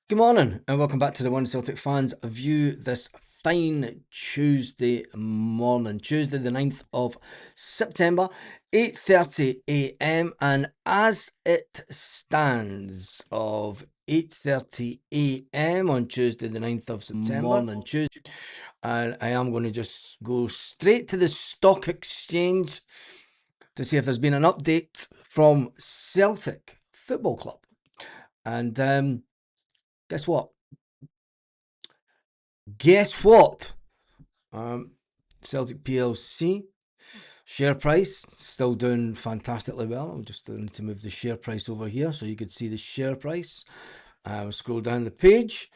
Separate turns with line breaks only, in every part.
Good morning and welcome back to the One Celtic Fans View this fine Tuesday morning. Tuesday the 9th of September, 8:30 a.m. and as it stands of 8:30 a.m. on Tuesday the 9th of September, morning Tuesday, and I am going to just go straight to the stock exchange to see if there's been an update from Celtic Football Club. And guess what? Celtic PLC share price still doing fantastically well. I'm just going to move the share price over here so you could see the share price. Scroll down the page,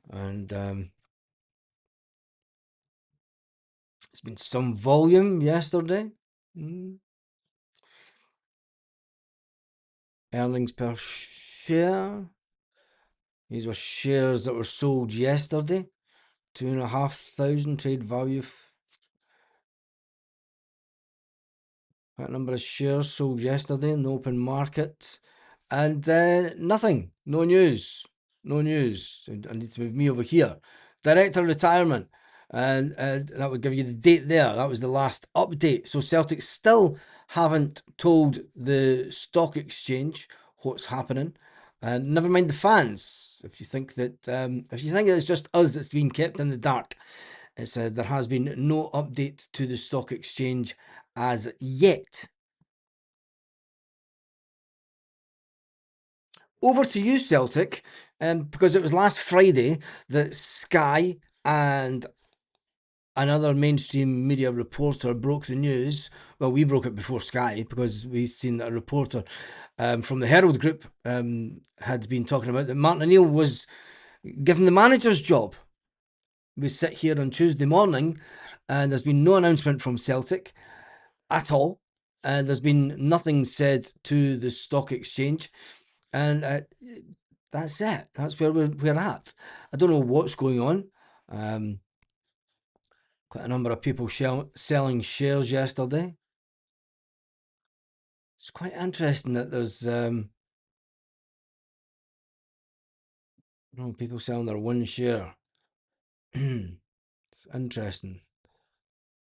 and it's been some volume yesterday. Earnings per share. These were shares that were sold yesterday. 2,500 trade value. That number of shares sold yesterday in the open market. And nothing. No news. No news. I need to move me over here. Director retirement. And that would give you the date there. That was the last update. So Celtic still haven't told the stock exchange what's happening. And never mind the fans. If you think that it's just us that's been kept in the dark, it said there has been no update to the stock exchange as yet. Over to you, Celtic, because it was last Friday that Sky and another mainstream media reporter broke the news. Well, we broke it before Sky because we've seen that a reporter from the Herald Group had been talking about that Martin O'Neill was given the manager's job. We sit here on Tuesday morning and there's been no announcement from Celtic at all. And there's been nothing said to the stock exchange. And that's it. That's where we're at. I don't know what's going on. Quite a number of people selling shares yesterday. It's quite interesting that there's people selling their one share. It's interesting.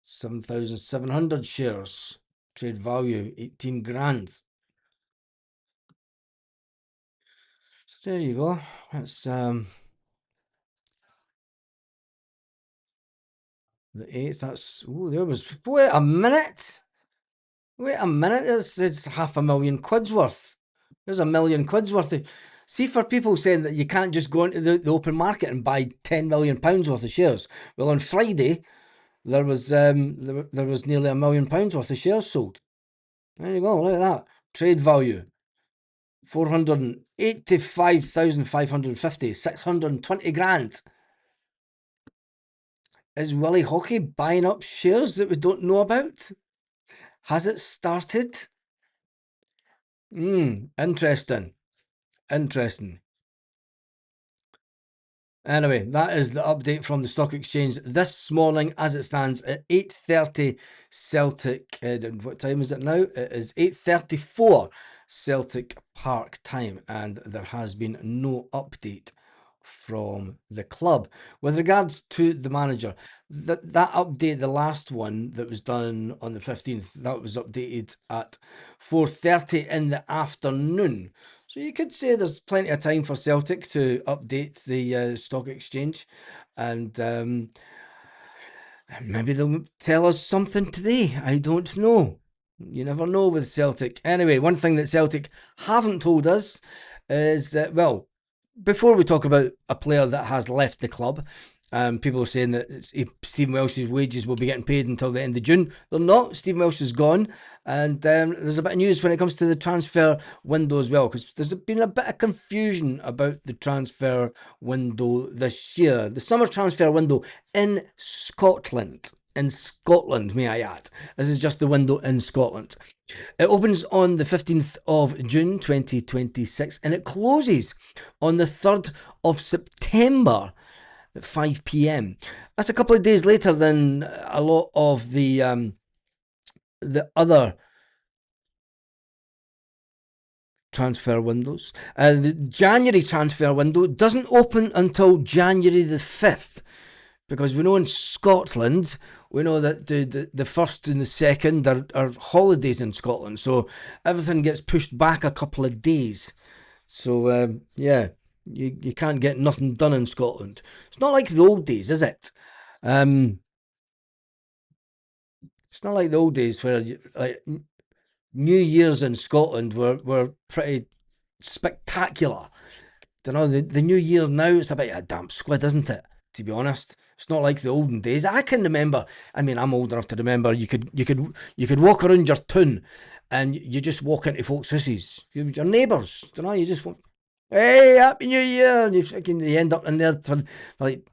7,700 shares. Trade value 18 grand. So there you go. That's the 8th. That's there was. Wait a minute. It's £500,000 worth. There's £1 million worth of. See, for people saying that you can't just go into the open market and buy £10 million worth of shares. Well, on Friday there was nearly £1 million worth of shares sold. There you go. Look at that. Trade value 485,550, 620 grand. Is Willie Hockey buying up shares that we don't know about? Has it started? Interesting. Anyway, that is the update from the stock exchange this morning as it stands at 8:30 Celtic. What time is it now? It is 8:34 Celtic Park time, and there has been no update from the club. With regards to the manager, that update, the last one that was done on the 15th, that was updated at 4:30 in the afternoon. So you could say there's plenty of time for Celtic to update the stock exchange, and maybe they'll tell us something today. I don't know. You never know with Celtic. Anyway, one thing that Celtic haven't told us is, well, before we talk about a player that has left the club, people are saying that Stephen Welsh's wages will be getting paid until the end of June. They're not. Stephen Welsh is gone. And there's a bit of news when it comes to the transfer window as well, because there's been a bit of confusion about the transfer window this year. The summer transfer window in Scotland. In Scotland, may I add. This is just the window in Scotland. It opens on the 15th of June 2026 and it closes on the 3rd of September at 5 p.m. That's a couple of days later than a lot of the other transfer windows. The January transfer window doesn't open until January the 5th. Because we know in Scotland, we know that the first and the second are holidays in Scotland. So everything gets pushed back a couple of days. So, yeah, you can't get nothing done in Scotland. It's not like the old days, is it? It's not like the old days where like New Year's in Scotland were pretty spectacular. Don't know, the New Year now, it's a bit of a damp squid, isn't it? To be honest, it's not like the olden days. I can remember. I mean, I'm old enough to remember. You could walk around your town, and you just walk into folks' houses. Your neighbours. Don't know. You just walk. Hey, Happy New Year! And you end up in there for like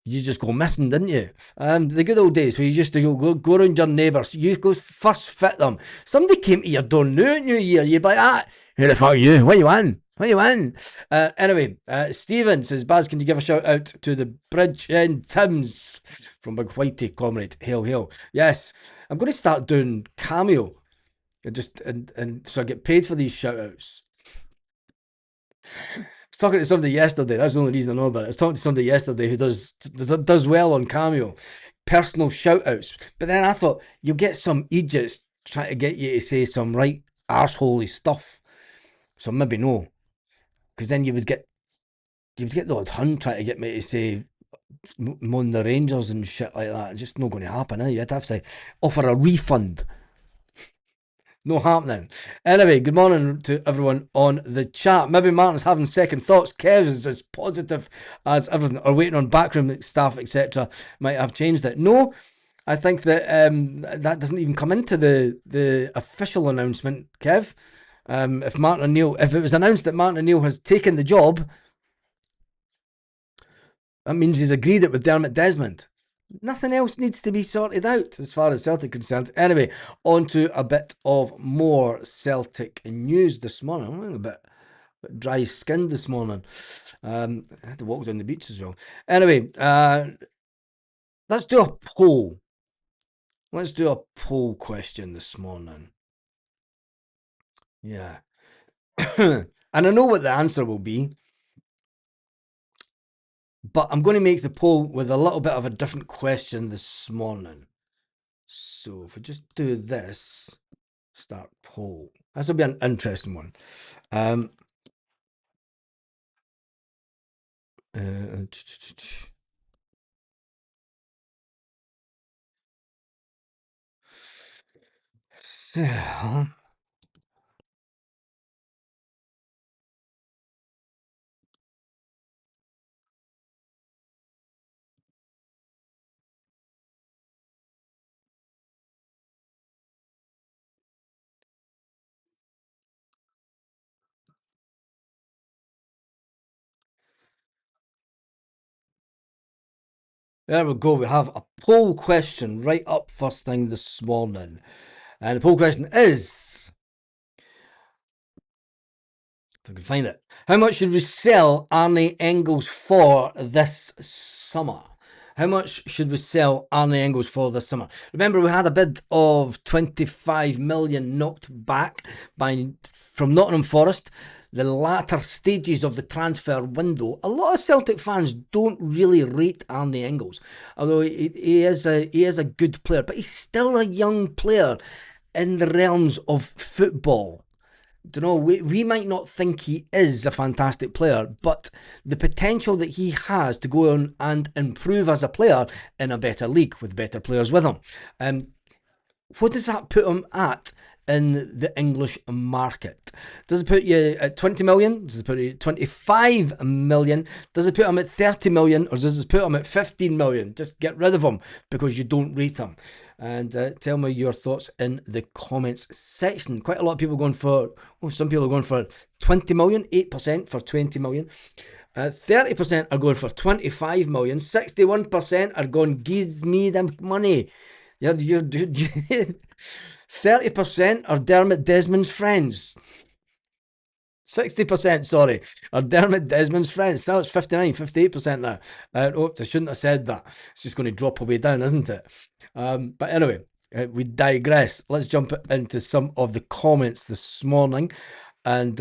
you just go missing, didn't you? The good old days where you used to go around your neighbours. You go first fit them. Somebody came to your door New Year. You'd be like, who the fuck are you? What you want? What you want? Anyway, Stephen says, Baz, can you give a shout out to the Bridge and Tims from Big Whitey, comrade? Hail, hail. Yes, I'm going to start doing Cameo. And so I get paid for these shout outs. I was talking to somebody yesterday. That's the only reason I know about it. I was talking to somebody yesterday who does well on Cameo, personal shout outs. But then I thought, you'll get some idiots trying to get you to say some right arseholey stuff. So maybe no. Because then you would get the odd hun trying to get me to say moan the Rangers and shit like that. It's just not going to happen. You'd have to offer a refund. No happening. Anyway, good morning to everyone on the chat. Maybe Martin's having second thoughts. Kev is as positive as everything, or waiting on backroom staff, etc. might have changed it. No, I think that that doesn't even come into the official announcement, Kev. If it was announced that Martin O'Neill has taken the job, that means he's agreed it with Dermot Desmond. Nothing else needs to be sorted out as far as Celtic concerned. Anyway, on to a bit of more Celtic news this morning. I'm a bit dry skinned this morning. I had to walk down the beach as well. Anyway, let's do a poll. Let's do a poll question this morning. Yeah. And I know what the answer will be. But I'm going to make the poll with a little bit of a different question this morning. So if we just do this, start poll. This will be an interesting one. So, there we go. We have a poll question right up first thing this morning. And the poll question is, if I can find it, how much should we sell Arne Engels for this summer? How much should we sell Arne Engels for this summer? Remember, we had a bid of 25 million knocked back from Nottingham Forest. The latter stages of the transfer window. A lot of Celtic fans don't really rate Arne Engels, although he is a good player, but he's still a young player in the realms of football. Don't know, we might not think he is a fantastic player, but the potential that he has to go on and improve as a player in a better league with better players with him. What does that put him at in the English market? Does it put you at 20 million? Does it put you at 25 million? Does it put him at 30 million? Or does it put him at 15 million? Just get rid of him because you don't rate him. And tell me your thoughts in the comments section. Quite a lot of people going for, some people are going for 20 million, 8% for 20 million. 30% are going for 25 million. 61% are going, gives me the money. You're 30% are Dermot Desmond's friends. 60%, sorry, are Dermot Desmond's friends. Now it's 59, 58% now. Oops, I shouldn't have said that. It's just going to drop away down, isn't it? But anyway, we digress. Let's jump into some of the comments this morning. And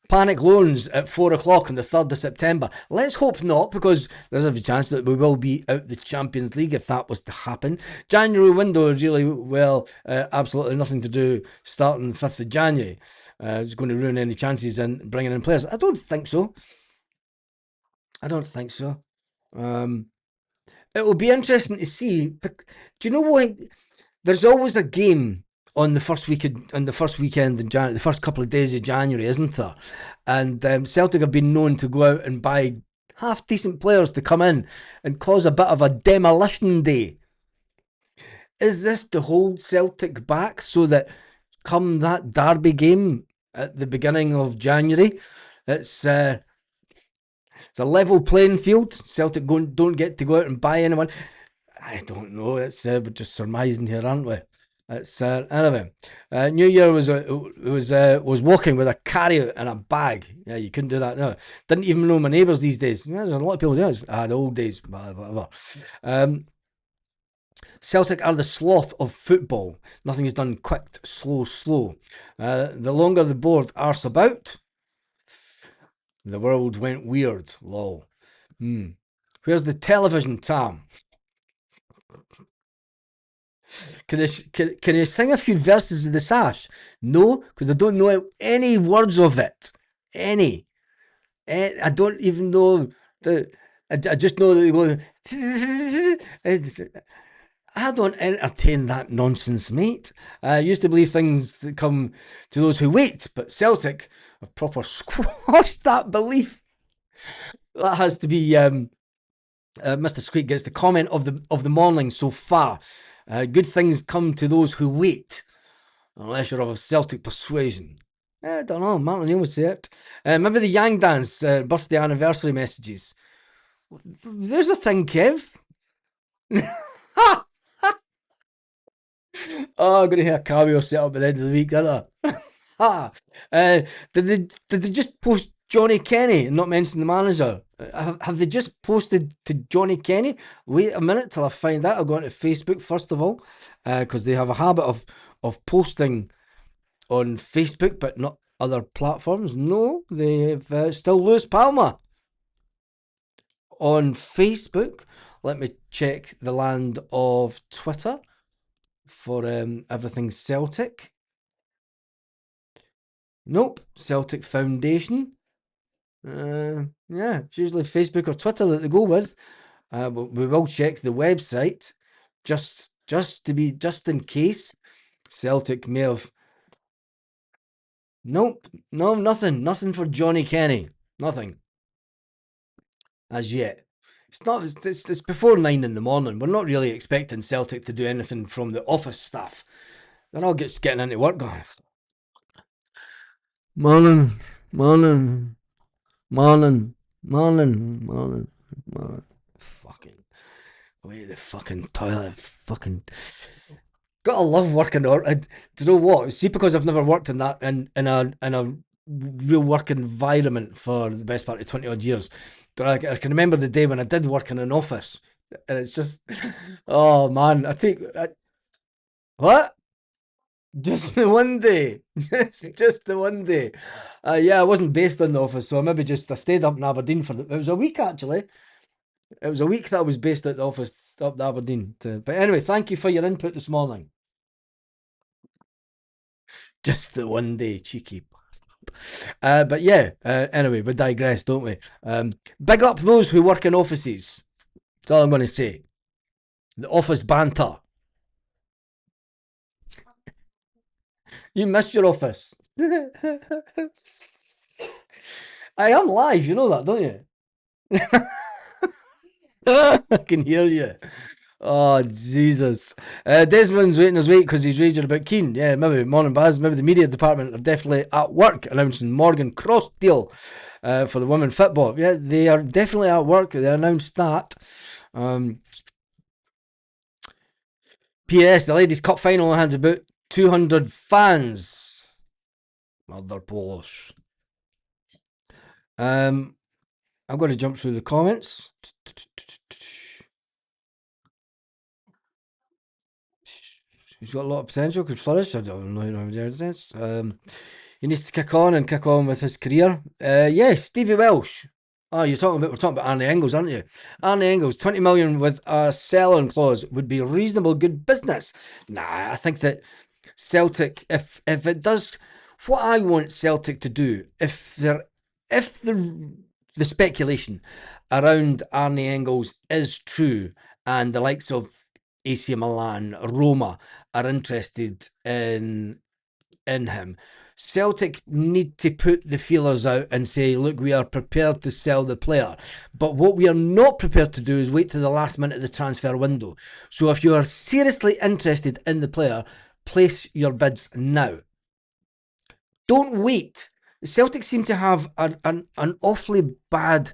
panic loans at 4 o'clock on the 3rd of September. Let's hope not, because there's a chance that we will be out the Champions League if that was to happen. January window is really, well, absolutely nothing to do starting 5th of January. It's going to ruin any chances in bringing in players. I don't think so. I don't think so. It will be interesting to see. Do you know what? There's always a game on the first weekend in January, the first couple of days of January, isn't there? And Celtic have been known to go out and buy half decent players to come in and cause a bit of a demolition day. Is this to hold Celtic back so that come that derby game at the beginning of January, it's a level playing field? Celtic don't get to go out and buy anyone. I don't know. It's we're just surmising here, aren't we? It's anyway. New Year was walking with a carry in a bag. Yeah, you couldn't do that now. Didn't even know my neighbours these days. Yeah, there's a lot of people do this. The old days, whatever. Celtic are the sloth of football. Nothing is done quick, slow. The longer the board arse about, the world went weird. Lol. Where's the television, Tam? Can you sing a few verses of the Sash? No, because I don't know any words of it. Any. I don't even know I just know that they go. I don't entertain that nonsense, mate. I used to believe things that come to those who wait, but Celtic have proper squashed that belief. That has to be Mr. Squeak gets the comment of the morning so far. Good things come to those who wait, unless you're of a Celtic persuasion. I don't know. Martin Neal would say it. Maybe the Yang Dance birthday anniversary messages. There's a thing, Kev. Oh, I'm going to hear a cameo set up at the end of the week, aren't I? Did they just post Johnny Kenny and not mention the manager? Have they just posted to Johnny Kenny? Wait a minute till I find out. I'll go onto Facebook first of all, because they have a habit of posting on Facebook but not other platforms. No, they've still Lewis Palmer on Facebook. Let me check the land of Twitter for everything Celtic. Nope, Celtic Foundation. Yeah, it's usually Facebook or Twitter that they go with. But we will check the website just in case Celtic may have. Nope, no, nothing for Johnny Kenny, nothing as yet. It's before 9 in the morning. We're not really expecting Celtic to do anything from the office staff. They're all just getting into work going. Morning. Fucking away the fucking toilet. Fucking gotta love working or do you know what? See, because I've never worked in that in a real work environment for the best part of 20 odd years. I can remember the day when I did work in an office, and it's just, oh man, I think what? Just the one day. Just the one day. Yeah, I wasn't based in the office, so I stayed up in Aberdeen it was a week actually. It was a week that I was based at the office up in Aberdeen. But anyway, thank you for your input this morning. Just the one day, cheeky bastard. But yeah, anyway, we digress, don't we? Big up those who work in offices. That's all I'm going to say. The office banter. You missed your office. I am live, you know that, don't you? I can hear you. Oh, Jesus. Desmond's waiting his weight because he's raging about Keane. Yeah, maybe. Morning, Baz. Maybe the media department are definitely at work announcing Morgan Cross deal for the women football. Yeah, they are definitely at work. They announced that. P.S. The Ladies' Cup final had about 200 fans. Mother Polish. I'm going to jump through the comments. He's got a lot of potential, could flourish. I don't know how sense. He needs to kick on and kick on with his career. Yes, Stevie Welsh. Oh, we're talking about Arne Engels, aren't you? Arne Engels, 20 million with a sell-on clause would be reasonable good business. Nah, I think that Celtic, if it does what I want Celtic to do, if the speculation around Arne Engels is true, and the likes of AC Milan, Roma are interested in him, Celtic need to put the feelers out and say, look, we are prepared to sell the player. But what we are not prepared to do is wait to the last minute of the transfer window. So if you are seriously interested in the player, place your bids now. Don't wait. Celtic seem to have an awfully bad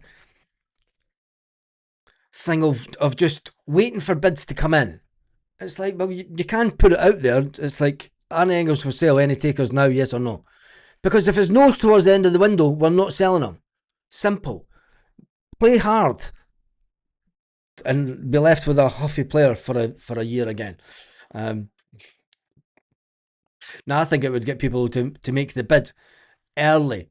thing of just waiting for bids to come in. It's like, well, you can't put it out there. It's like, Arne Engels for sale, any takers now, yes or no? Because if it's no towards the end of the window, we're not selling them. Simple. Play hard and be left with a huffy player for a year again. Now, I think it would get people to make the bid early.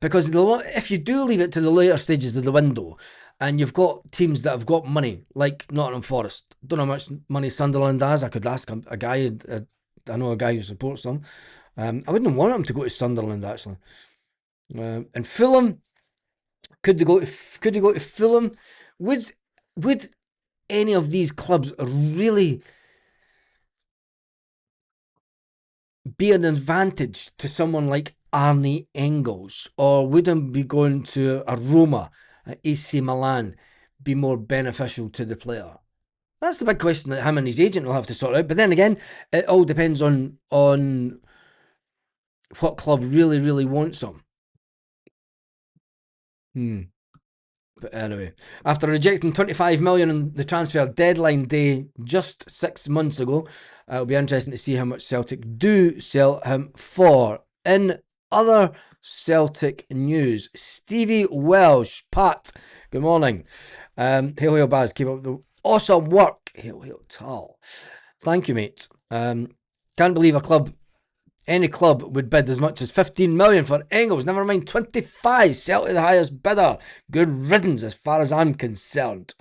Because if you do leave it to the later stages of the window, and you've got teams that have got money, like Nottingham Forest, don't know how much money Sunderland has. I could ask a guy, I know a guy who supports them. I wouldn't want him to go to Sunderland, actually. And Fulham, could they go to Fulham? Would any of these clubs really be an advantage to someone like Arne Engels, or would him be going to a Roma, AC Milan, be more beneficial to the player? That's the big question that him and his agent will have to sort out. But then again, it all depends on what club really wants him. But anyway, after rejecting 25 million on the transfer deadline day just 6 months ago, it'll be interesting to see how much Celtic do sell him for. In other Celtic news, Stevie Welsh, Pat, good morning. Hail, Baz, keep up the awesome work. Hail, Tal. Thank you, mate. Can't believe any club would bid as much as 15 million for Engels, never mind 25. Celtic the highest bidder. Good riddance as far as I'm concerned.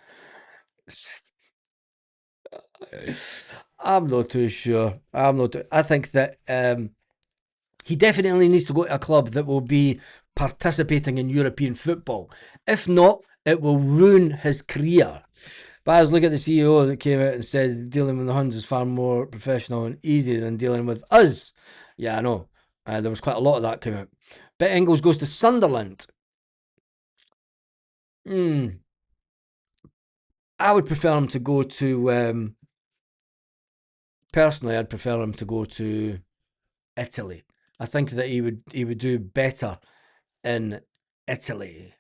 I'm not too sure. I think that he definitely needs to go to a club that will be participating in European football. If not, it will ruin his career. Baz, look at the CEO that came out and said dealing with the Huns is far more professional and easy than dealing with us. Yeah, I know. There was quite a lot of that came out. But Engels goes to Sunderland. I would prefer him to go to. Personally, I'd prefer him to go to Italy. I think that he would do better in Italy.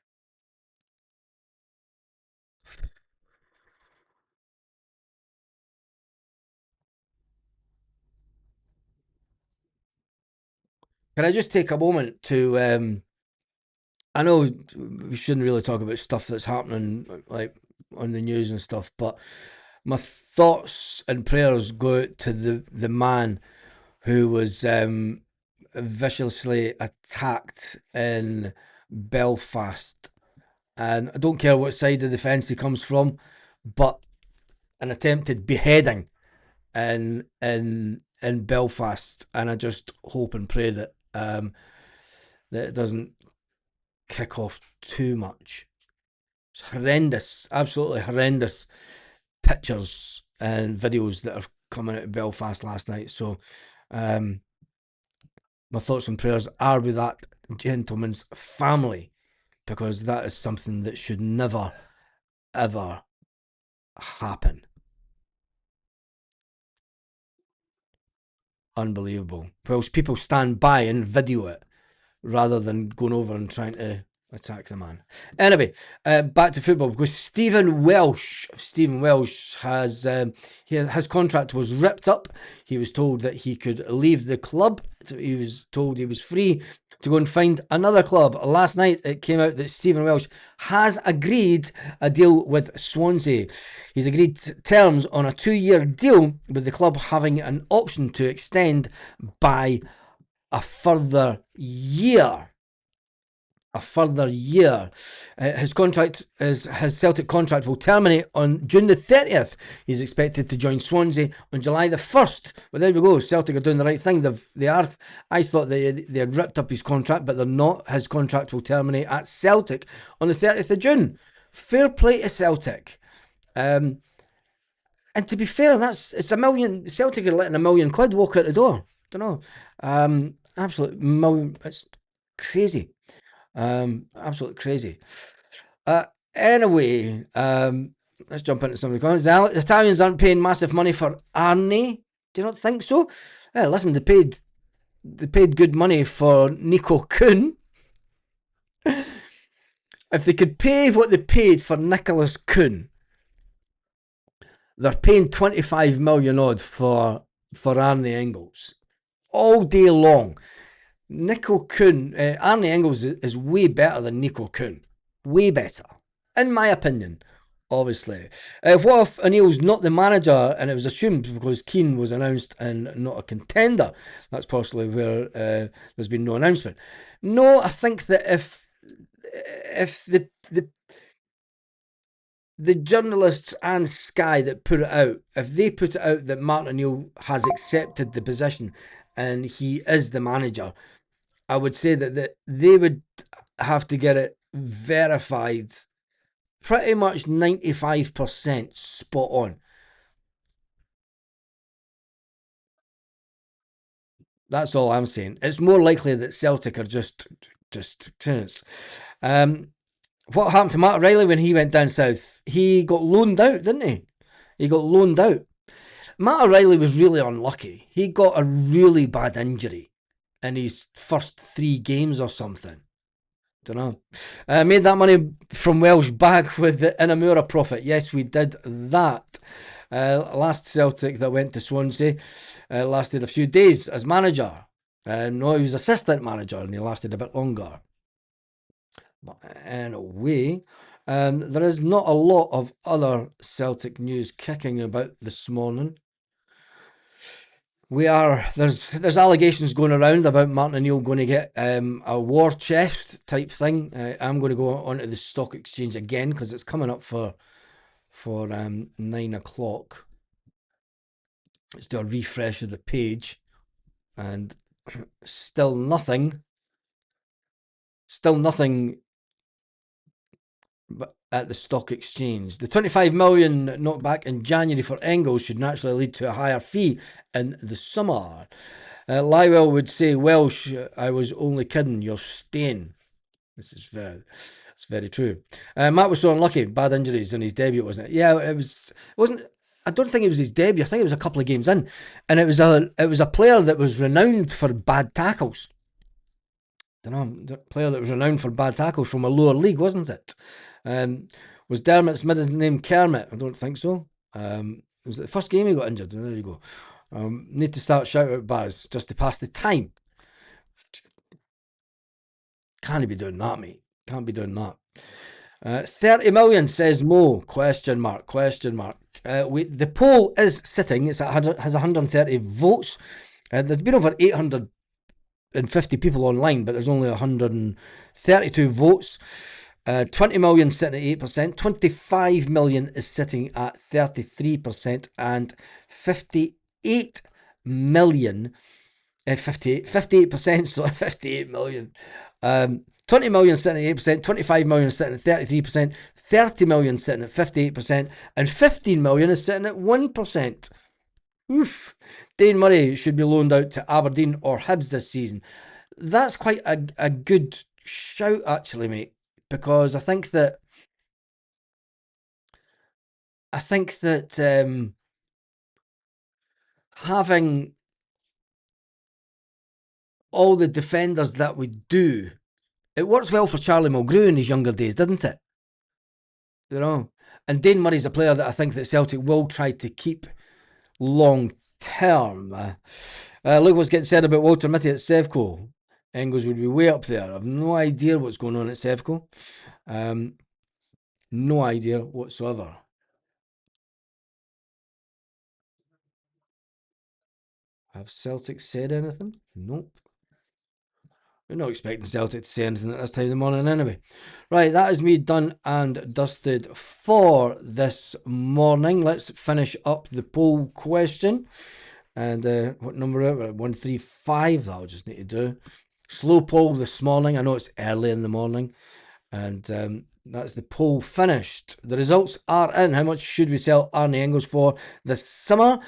Can I just take a moment to? I know we shouldn't really talk about stuff that's happening like on the news and stuff, but my thoughts and prayers go out to the man who was viciously attacked in Belfast. And I don't care what side of the fence he comes from, but an attempted beheading in Belfast, and I just hope and pray that that it doesn't kick off too much. It's horrendous, absolutely horrendous pictures and videos that are coming out of Belfast last night. So my thoughts and prayers are with that gentleman's family, because that is something that should never ever happen. Unbelievable. Whilst people stand by and video it rather than going over and trying to Attack the man. Anyway, back to football because Stephen Welsh has his contract was ripped up. He was told that he could leave the club. He was told he was free to go and find another club. Last night it came out that Stephen Welsh has agreed a deal with Swansea. He's agreed terms on a 2-year deal with the club having an option to extend by a further year. His Celtic contract will terminate on June the 30th. He's expected to join Swansea on July the 1st. But there we go. Celtic are doing the right thing. I thought they had ripped up his contract, but they're not. His contract will terminate at Celtic on the 30th of June. Fair play to Celtic. And to be fair, it's $1 million. Celtic are letting £1 million walk out the door. Don't know. Absolute million. It's crazy. Absolutely crazy. Anyway, let's jump into some of the comments. The Italians aren't paying massive money for Arne. Do you not think so? Listen, they paid good money for Nico Kuhn. If they could pay what they paid for Nicholas Kuhn, they're paying 25 million odd for Arne Engels all day long. Nico Kuhn, Arne Engels is way better than Nico Kuhn. Way better, in my opinion, obviously. What if O'Neill's not the manager and it was assumed because Keane was announced and not a contender? That's possibly where there's been no announcement. No, I think that if the journalists and Sky that put it out, if they put it out that Martin O'Neill has accepted the position and he is the manager, I would say that they would have to get it verified pretty much 95% spot on. That's all I'm saying. It's more likely that Celtic are just tenants. What happened to Matt Riley when he went down south? He got loaned out, didn't he? He got loaned out. Matt O'Reilly was really unlucky. He got a really bad injury in his first 3 games or something. Don't know. Made that money from Welsh back with the Inamura profit. Yes, we did that. Last Celtic that went to Swansea lasted a few days as manager. No, he was assistant manager and he lasted a bit longer. But anyway, there is not a lot of other Celtic news kicking about this morning. There's allegations going around about Martin O'Neill going to get a war chest type thing. I'm going to go onto the stock exchange again because it's coming up for 9 o'clock. Let's do a refresh of the page, and still nothing but at the stock exchange. The 25 million knocked back in January for Engels should naturally lead to a higher fee in the summer. Lywell would say, Welsh, I was only kidding, you're staying. This is it's very true. Matt was so unlucky, bad injuries in his debut, wasn't it? Yeah, it wasn't. I don't think it was his debut. I think it was a couple of games in, and it was a player that was renowned for bad tackles. I don't know, a player that was renowned for bad tackles from a lower league, wasn't it? Was Dermot's middle name Kermit? I don't think so. Was it the first game he got injured? There you go. Need to start shout out Baz just to pass the time. Can't be doing that, mate. Can't be doing that. 30 million says Mo? Question mark. The poll is sitting. Has 130 votes. There's been over 850 people online, but there's only 132 votes. 20 million sitting at 8%, 25 million is sitting at 33%, and 58 million, 58%, sorry, 58 million. 20 million sitting at 8%, 25 million sitting at 33%, 30 million sitting at 58%, and 15 million is sitting at 1%. Oof. Dane Murray should be loaned out to Aberdeen or Hibs this season. That's quite a good shout, actually, mate, because I think that having all the defenders that we do It worked well for Charlie Mulgrew in his younger days, didn't it? You know, and Dane Murray's a player that I think that Celtic will try to keep long term. Look what's getting said about Walter Mitty at Sevco. Engels would be way up there. I've no idea what's going on at Sevco. No idea whatsoever. Have Celtic said anything? Nope. We're not expecting Celtic to say anything at this time of the morning anyway. Right, that is me done and dusted for this morning. Let's finish up the poll question. And what number are we at? 135. That'll just need to do. Slow poll this morning. I know it's early in the morning. And that's the poll finished. The results are in. How much should we sell Arne Engels for this summer?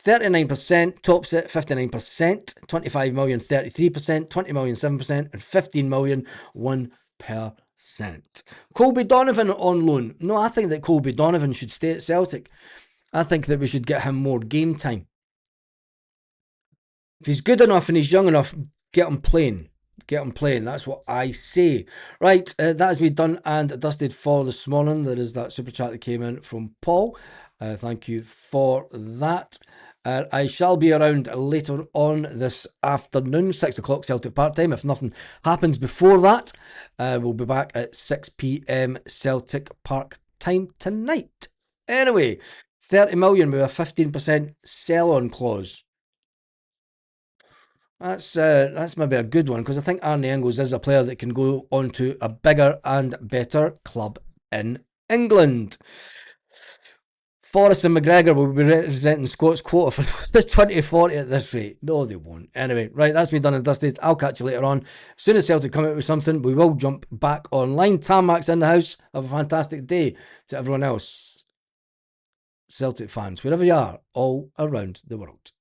39% tops it, 59%, 25 million 33%, 20 million 7%, and 15 million 1%. Colby Donovan on loan. No, I think that Colby Donovan should stay at Celtic. I think that we should get him more game time. If he's good enough and he's young enough, get him playing. Get him playing. That's what I say. Right, that has been done and dusted for this morning. There is that super chat that came in from Paul. Thank you for that. I shall be around later on this afternoon, 6 o'clock Celtic Park time. If nothing happens before that, we'll be back at 6 p.m. Celtic Park time tonight. Anyway, 30 million with a 15% sell-on clause. That's maybe a good one, because I think Arie Engels is a player that can go on to a bigger and better club in England. Forrest and McGregor will be representing Scott's quota for the 2040 at this rate. No, they won't. Anyway, right, that's me done and dusted. I'll catch you later on. As soon as Celtic come out with something, we will jump back online. Tarmac's in the house. Have a fantastic day to everyone else. Celtic fans, wherever you are, all around the world.